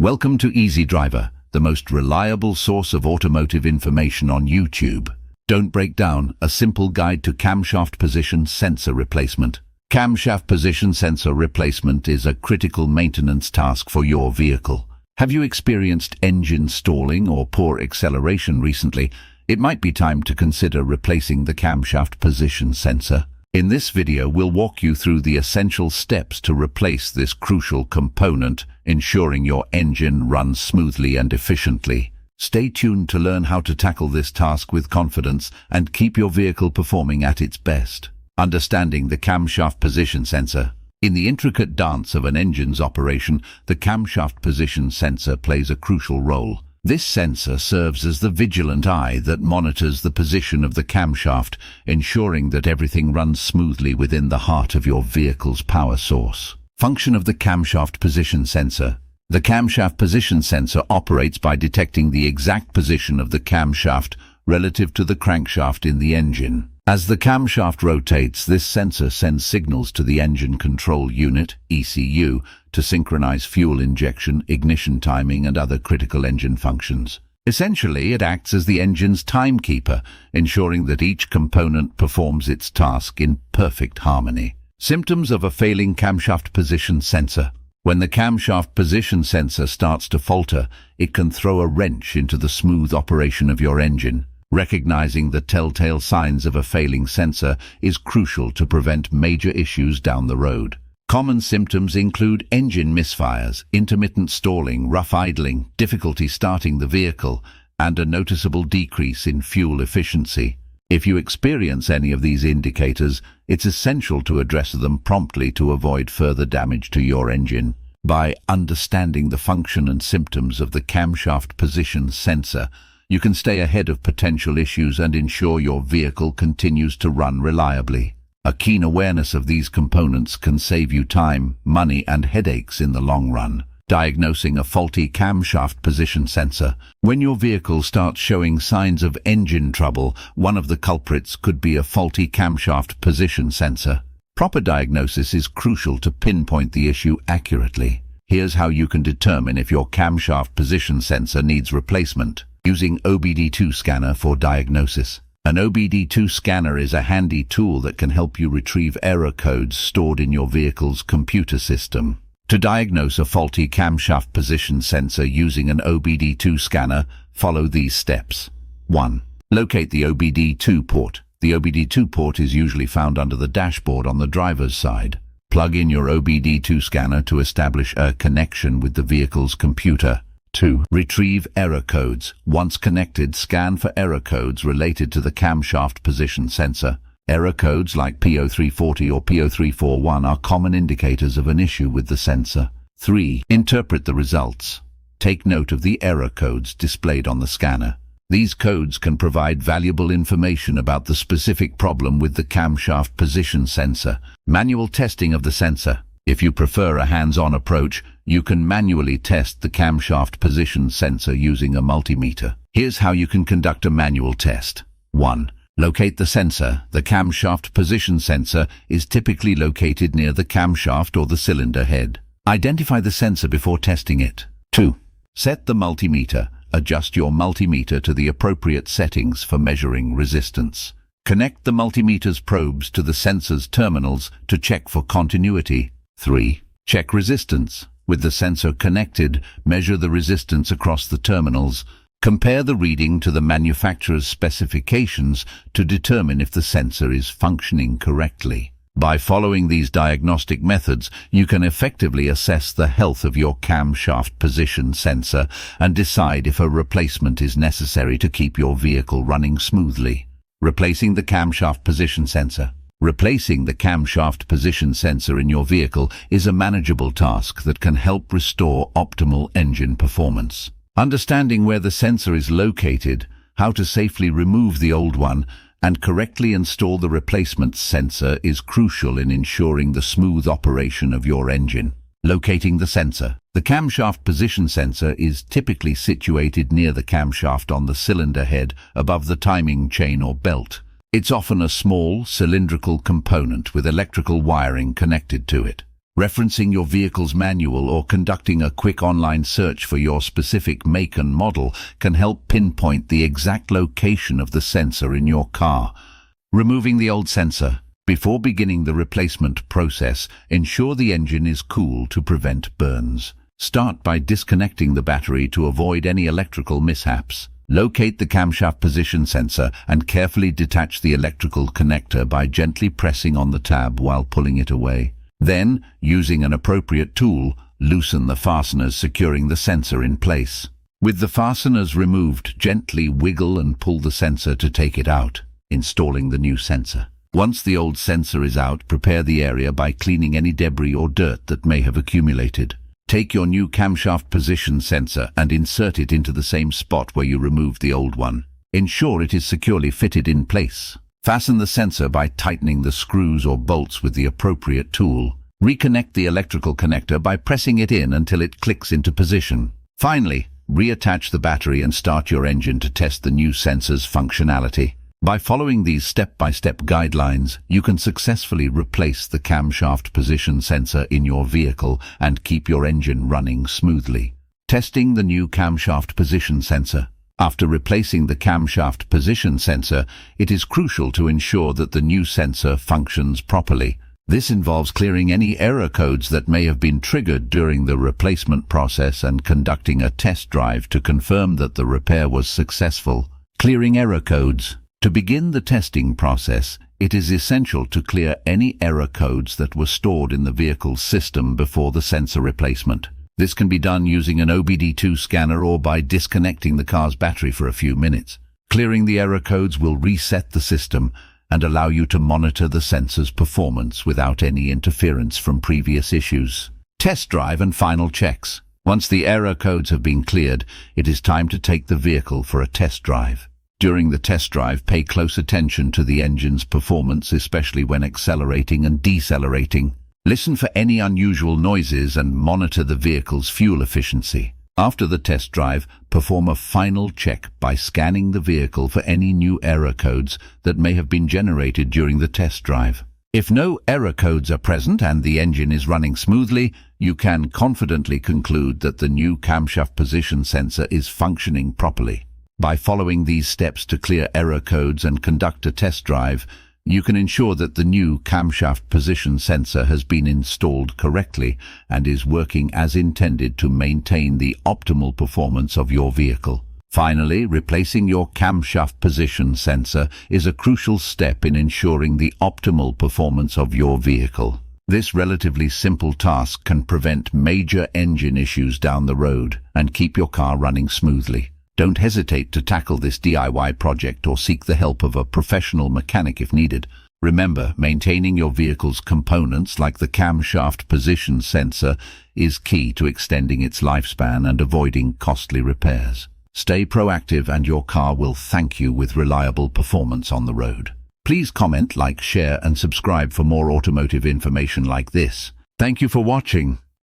Welcome to Easy Driver, the most reliable source of automotive information on YouTube. Don't break down, a simple guide to camshaft position sensor replacement. Camshaft position sensor replacement is a critical maintenance task for your vehicle. Have you experienced engine stalling or poor acceleration recently? It might be time to consider replacing the camshaft position sensor. In this video, we'll walk you through the essential steps to replace this crucial component, ensuring your engine runs smoothly and efficiently. Stay tuned to learn how to tackle this task with confidence and keep your vehicle performing at its best. Understanding the camshaft position sensor. In the intricate dance of an engine's operation, the camshaft position sensor plays a crucial role. This sensor serves as the vigilant eye that monitors the position of the camshaft, ensuring that everything runs smoothly within the heart of your vehicle's power source. Function of the camshaft position sensor. The camshaft position sensor operates by detecting the exact position of the camshaft relative to the crankshaft in the engine. As the camshaft rotates, this sensor sends signals to the engine control unit, ECU, to synchronize fuel injection, ignition timing, and other critical engine functions. Essentially, it acts as the engine's timekeeper, ensuring that each component performs its task in perfect harmony. Symptoms of a failing camshaft position sensor. When the camshaft position sensor starts to falter, it can throw a wrench into the smooth operation of your engine. Recognizing the telltale signs of a failing sensor is crucial to prevent major issues down the road. Common symptoms include engine misfires, intermittent stalling, rough idling, difficulty starting the vehicle, and a noticeable decrease in fuel efficiency. If you experience any of these indicators, it's essential to address them promptly to avoid further damage to your engine. By understanding the function and symptoms of the camshaft position sensor, you can stay ahead of potential issues and ensure your vehicle continues to run reliably. A keen awareness of these components can save you time, money, and headaches in the long run. Diagnosing a faulty camshaft position sensor. When your vehicle starts showing signs of engine trouble, one of the culprits could be a faulty camshaft position sensor. Proper diagnosis is crucial to pinpoint the issue accurately. Here's how you can determine if your camshaft position sensor needs replacement. Using OBD2 scanner for diagnosis. An OBD2 scanner is a handy tool that can help you retrieve error codes stored in your vehicle's computer system. To diagnose a faulty camshaft position sensor using an OBD2 scanner, follow these steps. 1. Locate the OBD2 port. The OBD2 port is usually found under the dashboard on the driver's side. Plug in your OBD2 scanner to establish a connection with the vehicle's computer. 2. Retrieve error codes. Once connected, scan for error codes related to the camshaft position sensor. Error codes like P0340 or P0341 are common indicators of an issue with the sensor. 3. Interpret the results. Take note of the error codes displayed on the scanner. These codes can provide valuable information about the specific problem with the camshaft position sensor. Manual testing of the sensor. If you prefer a hands-on approach, you can manually test the camshaft position sensor using a multimeter. Here's how you can conduct a manual test. 1. Locate the sensor. The camshaft position sensor is typically located near the camshaft or the cylinder head. Identify the sensor before testing it. 2. Set the multimeter. Adjust your multimeter to the appropriate settings for measuring resistance. Connect the multimeter's probes to the sensor's terminals to check for continuity. 3. Check resistance. With the sensor connected, measure the resistance across the terminals. Compare the reading to the manufacturer's specifications to determine if the sensor is functioning correctly. By following these diagnostic methods, you can effectively assess the health of your camshaft position sensor and decide if a replacement is necessary to keep your vehicle running smoothly. Replacing the camshaft position sensor. Replacing the camshaft position sensor in your vehicle is a manageable task that can help restore optimal engine performance. Understanding where the sensor is located, how to safely remove the old one, and correctly install the replacement sensor is crucial in ensuring the smooth operation of your engine. Locating the sensor. The camshaft position sensor is typically situated near the camshaft on the cylinder head above the timing chain or belt. It's often a small, cylindrical component with electrical wiring connected to it. Referencing your vehicle's manual or conducting a quick online search for your specific make and model can help pinpoint the exact location of the sensor in your car. Removing the old sensor. Before beginning the replacement process, ensure the engine is cool to prevent burns. Start by disconnecting the battery to avoid any electrical mishaps. Locate the camshaft position sensor and carefully detach the electrical connector by gently pressing on the tab while pulling it away. Then, using an appropriate tool, loosen the fasteners securing the sensor in place. With the fasteners removed, gently wiggle and pull the sensor to take it out, installing the new sensor. Once the old sensor is out, prepare the area by cleaning any debris or dirt that may have accumulated. Take your new camshaft position sensor and insert it into the same spot where you removed the old one. Ensure it is securely fitted in place. Fasten the sensor by tightening the screws or bolts with the appropriate tool. Reconnect the electrical connector by pressing it in until it clicks into position. Finally, reattach the battery and start your engine to test the new sensor's functionality. By following these step-by-step guidelines, you can successfully replace the camshaft position sensor in your vehicle and keep your engine running smoothly. Testing the new camshaft position sensor. After replacing the camshaft position sensor, it is crucial to ensure that the new sensor functions properly. This involves clearing any error codes that may have been triggered during the replacement process and conducting a test drive to confirm that the repair was successful. Clearing error codes. To begin the testing process, it is essential to clear any error codes that were stored in the vehicle's system before the sensor replacement. This can be done using an OBD2 scanner or by disconnecting the car's battery for a few minutes. Clearing the error codes will reset the system and allow you to monitor the sensor's performance without any interference from previous issues. Test drive and final checks. Once the error codes have been cleared, it is time to take the vehicle for a test drive. During the test drive, pay close attention to the engine's performance, especially when accelerating and decelerating. Listen for any unusual noises and monitor the vehicle's fuel efficiency. After the test drive, perform a final check by scanning the vehicle for any new error codes that may have been generated during the test drive. If no error codes are present and the engine is running smoothly, you can confidently conclude that the new camshaft position sensor is functioning properly. By following these steps to clear error codes and conduct a test drive, you can ensure that the new camshaft position sensor has been installed correctly and is working as intended to maintain the optimal performance of your vehicle. Finally, replacing your camshaft position sensor is a crucial step in ensuring the optimal performance of your vehicle. This relatively simple task can prevent major engine issues down the road and keep your car running smoothly. Don't hesitate to tackle this DIY project or seek the help of a professional mechanic if needed. Remember, maintaining your vehicle's components like the camshaft position sensor is key to extending its lifespan and avoiding costly repairs. Stay proactive and your car will thank you with reliable performance on the road. Please comment, like, share and subscribe for more automotive information like this. Thank you for watching.